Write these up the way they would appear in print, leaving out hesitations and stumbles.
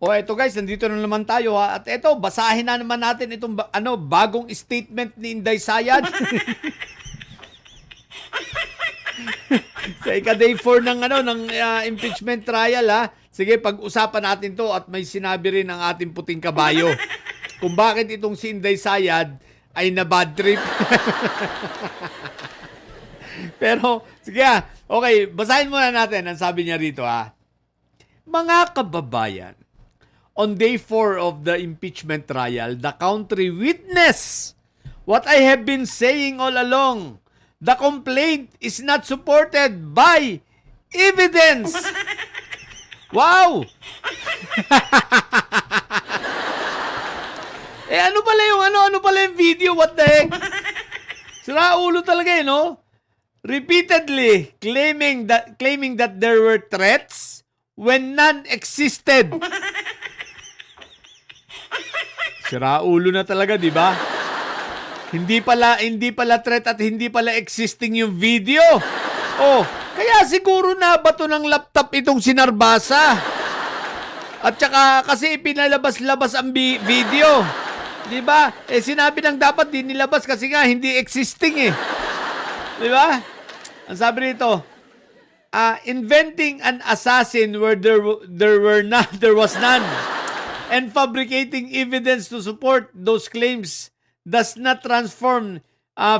O eto guys, nandito na naman tayo ha. At eto, basahin na naman natin itong bagong statement ni Inday Sayad. Sa ika-day 4 ng impeachment trial ha. Sige, pag-usapan natin to at may sinabi rin ang ating puting kabayo kung bakit itong si Inday Sayad ay na bad trip. Pero sige ha. Okay, basahin muna natin ang sabi niya rito ha. Mga kababayan, on day 4 of the impeachment trial, the country witnessed what I have been saying all along. The complaint is not supported by evidence. Wow! ano pala yung video? What the heck? Sira ulo talaga no? Repeatedly claiming that there were threats when none existed. Sira ulo na talaga, di ba? Hindi pala threat at hindi pala existing yung video. Oh, kaya siguro na bato ng laptop itong sinarbasa. At saka kasi ipinalabas-labas ang video. Di ba? Sinabi nang dapat di nilabas kasi nga hindi existing eh. Di ba? Ang sabi rito, inventing an assassin where there was none. And fabricating evidence to support those claims does not transform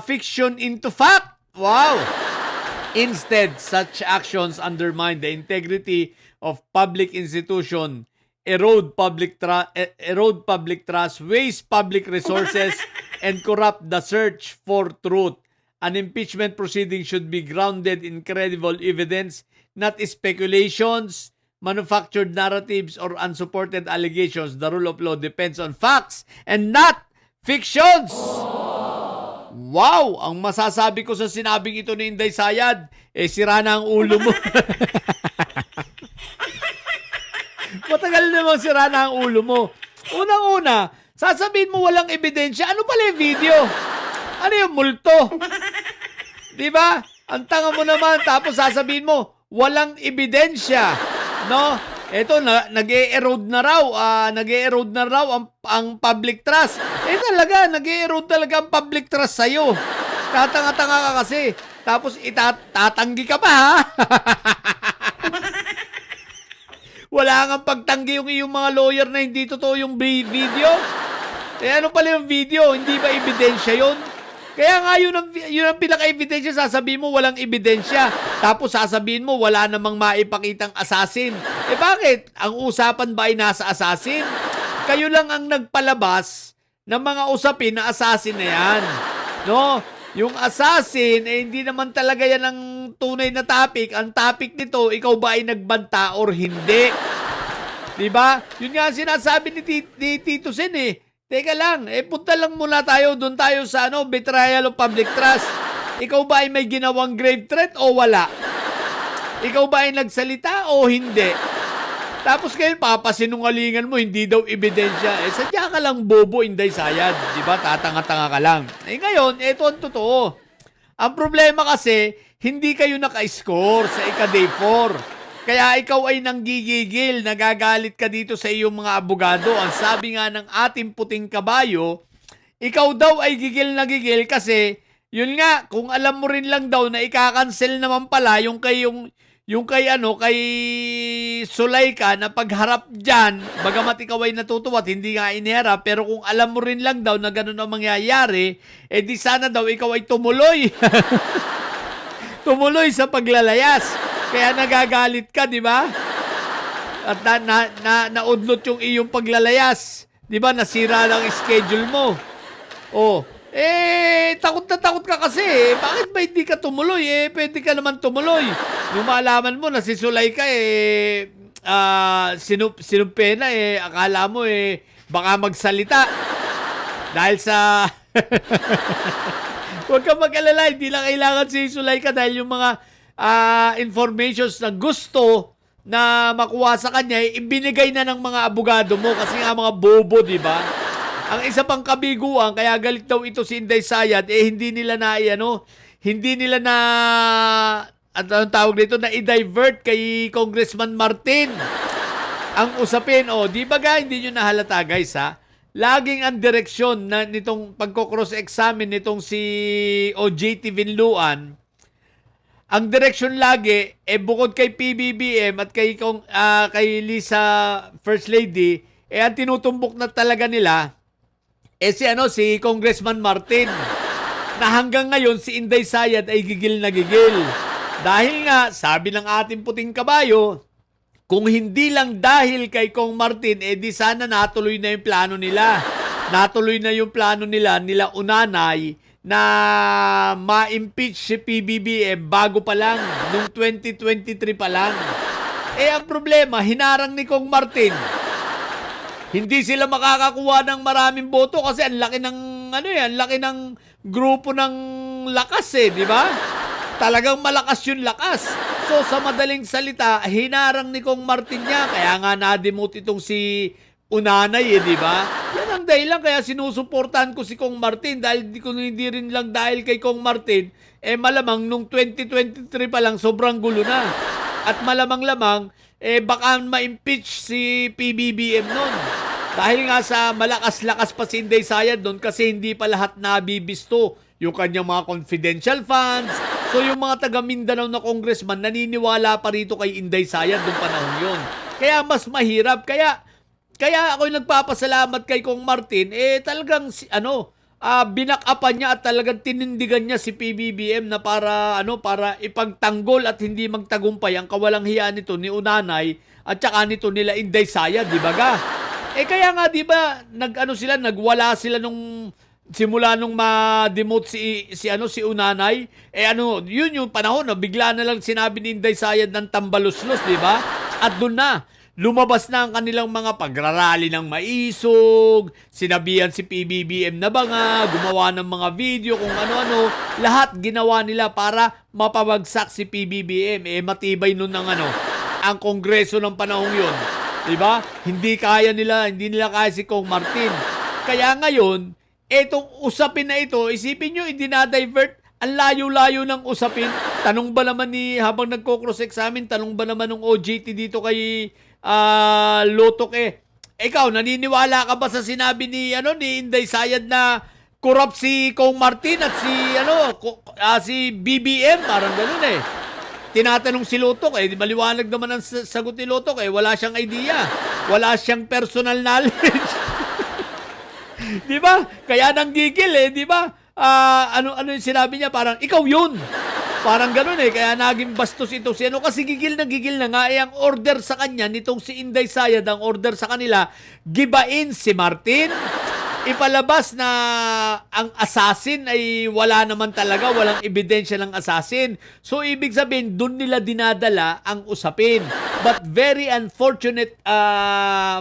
fiction into fact. Wow! Instead, such actions undermine the integrity of public institution, erode public trust, waste public resources, and corrupt the search for truth. An impeachment proceeding should be grounded in credible evidence, not speculations, manufactured narratives, or unsupported allegations. The rule of law depends on facts and not fictions. Wow! Ang masasabi ko sa sinabing ito ni Inday Sayad, sira na ang ulo mo. Matagal namang sira na ang ulo mo. Unang-una, sasabihin mo walang ebidensya. Ano pala yung video? Ano yung multo? Diba? Ang tanga mo naman, tapos sasabihin mo, walang ebidensya. No? Ito, nag-e-erode na raw ang public trust. Talaga, nag-e-erode talaga ang public trust sa'yo. Tatanga-tanga ka kasi. Tapos tatanggi ka pa, ha? Wala kang pagtanggi yung iyong mga lawyer na hindi totoo yung video. Ano pala yung video? Hindi ba ebidensya yun? Kaya nga yun ang pinaka-ebidensya, sasabihin mo walang ebidensya. Tapos sasabihin mo wala namang maipakitang assassin. Bakit? Ang usapan ba ay nasa assassin? Kayo lang ang nagpalabas ng mga usapin na assassin na yan. No? Yung assassin, hindi naman talaga yan ang tunay na topic. Ang topic nito, ikaw ba ay nagbanta or hindi? Diba? Yun nga ang sinasabi ni Tito Sen eh. Teka lang, punta lang muna tayo, doon tayo sa betrayal of public trust. Ikaw ba ay may ginawang grave threat o wala? Ikaw ba ay nagsalita o hindi? Tapos kayo, papasinungalingan mo, hindi daw ebidensya. Sadya ka lang bobo, Inday Sayad. Diba? Tatanga-tanga ka lang. Ngayon, ito ang totoo. Ang problema kasi, hindi kayo naka-score sa ika-day 4. Kaya ikaw ay nanggigigil, nagagalit ka dito sa iyong mga abogado. Ang sabi nga ng ating puting kabayo, ikaw daw ay gigil na gigil kasi, yun nga, kung alam mo rin lang daw na ikakancel naman pala yung kay Sulayka na pagharap dyan, bagamat ikaw ay natutuwa at hindi nga iniharap, pero kung alam mo rin lang daw na ganun ang mangyayari, di sana daw ikaw ay tumuloy. Tumuloy sa paglalayas. Kaya nagagalit ka, di ba? At naudlot yung iyong paglalayas. Di ba? Nasira lang schedule mo. Oh. Takot na takot ka kasi. Bakit ba hindi ka tumuloy? Pwede ka naman tumuloy. Nung maalaman mo na si Sulayka, sinumpena, akala mo, baka magsalita. Dahil sa... Huwag kang mag-alala. Hindi lang kailangan si Sulayka dahil yung mga informations na gusto na makuha sa kanya, ibinigay na ng mga abogado mo kasi nga mga bobo, di ba? Ang isa pang kabiguan, kaya galit daw ito si Inday Sayad, hindi nila na anong tawag dito, na i-divert kay Congressman Martin. Ang usapin, di ba hindi nyo nahalata guys ha? Laging ang direksyon na nitong pagko-cross-examine nitong si OJT Vinluan, ang direksyon lagi, bukod kay PBBM at kay Lisa First Lady, ang tinutumbok na talaga nila, si Congressman Martin, na hanggang ngayon si Inday Sayad ay gigil na gigil. Dahil nga, sabi ng ating puting kabayo, kung hindi lang dahil kay Kong Martin, di sana natuloy na yung plano nila. Natuloy na yung plano nila Unanay, na ma-impeach si PBBM bago pa lang, nung 2023 pa lang. Ang problema, hinarang ni Kong Martin. Hindi sila makakakuha ng maraming boto kasi ang laki ng ang laki ng grupo ng lakas di ba? Talagang malakas yung lakas. So sa madaling salita, hinarang ni Kong Martin niya, kaya nga na-demote itong si Unanay di ba? Yan ang dahilan kaya sinusuportahan ko si Kong Martin dahil hindi rin lang dahil kay Kong Martin, malamang nung 2023 pa lang sobrang gulo na. At malamang-lamang baka ma-impeach si PBBM nun. Dahil nga sa malakas-lakas pa si Inday Sayad doon kasi hindi pa lahat nabibisto yung kanyang mga confidential funds. So yung mga taga Mindanao na congressman naniniwala pa rito kay Inday Sayad noong panahon yun. Kaya mas mahirap. Kaya ako nagpapasalamat kay Kong Martin, talagang binakapan niya at talagang tinindigan niya si PBBM na para ipagtanggol at hindi magtagumpay ang kawalang hiya nito ni Unanay at saka nito nila Inday Sayad, di ba ga? Kaya nga di ba nagwala sila nung simula nung ma-demote si Unanay, yun yung panahon na bigla na lang sinabi ni Inday Sayad ng tambaluslos, di ba? At doon na lumabas na ang kanilang mga pagrarally ng maisog, sinabihan si PBBM na gumawa ng mga video kung ano-ano, lahat ginawa nila para mapabagsak si PBBM. Matibay nun ang kongreso ng panahong yun. Diba? Hindi nila kaya si Kong Martin. Kaya ngayon, etong usapin na ito, isipin nyo, dinadivert, ang layo-layo ng usapin. Tanong ba naman habang nagko-cross-examine, tanong ba naman ng OJT dito kay Lotok ikaw, naniniwala ka ba sa sinabi ni Inday Sayad na corrupt si Kong Martin at si BBM? Parang ganun Tinatanong si Lotok, maliwanag naman ang sagot ni Lotok, wala siyang idea. Wala siyang personal knowledge. Di ba? Kaya nanggigil di ba? Ano yung sinabi niya? Parang, ikaw yun. Parang ganun kaya naging bastos ito si kasi gigil na nga ang order sa kanya nitong si Inday Sayad, ang order sa kanila, gibain si Martin, ipalabas na ang assassin ay wala naman talaga, walang ebidensya ng assassin. So ibig sabihin, dun nila dinadala ang usapin. But very unfortunate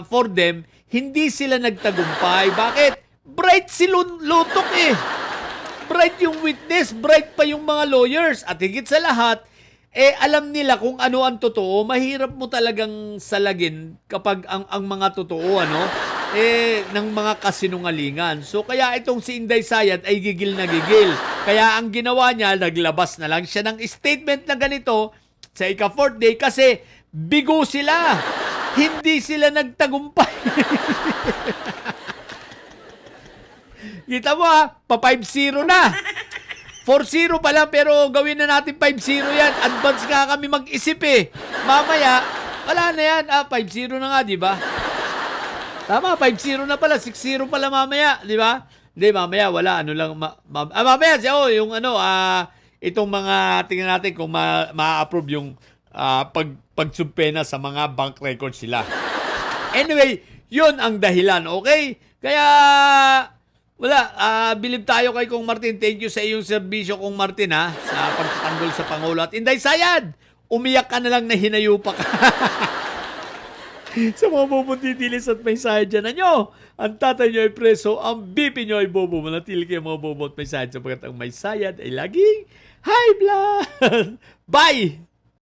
for them, hindi sila nagtagumpay. Bakit? Bright si Lotok Bright yung witness, bright pa yung mga lawyers. At higit sa lahat, alam nila kung ano ang totoo. Mahirap mo talagang salagin kapag ang mga totoo, ng mga kasinungalingan. So kaya itong si Inday Sayad ay gigil na gigil. Kaya ang ginawa niya, naglabas na lang siya ng statement na ganito sa ika-4th day kasi bigo sila. Hindi sila nagtagumpay. Kita mo pa 5-0 na. 4-0 pa lang pero gawin na natin 5-0 yan. Advance nga kami mag-isip Mamaya, wala na yan. 5-0 na nga, di ba? Tama, 5-0 na pala. 6-0 pala mamaya, di ba? Hindi, mamaya wala. Mamaya, itong mga, tingnan natin kung ma-approve yung pagsubpena sa mga bank records sila. Anyway, yun ang dahilan, okay? Kaya, believe tayo kay Kong Martin. Thank you sa iyong serbisyo, Kong Martin, sa pagtatanggol sa Pangulo. At Inday Sayad, umiyak ka na lang na hinayupa ka. Sa mga bubutitilis at may sayad dyan nyo, ang tatay nyo ay preso, ang BP nyo ay bobo. Manatili kayo mga bobo at may sayad sapagkat ang may sayad ay laging high blood. Bye!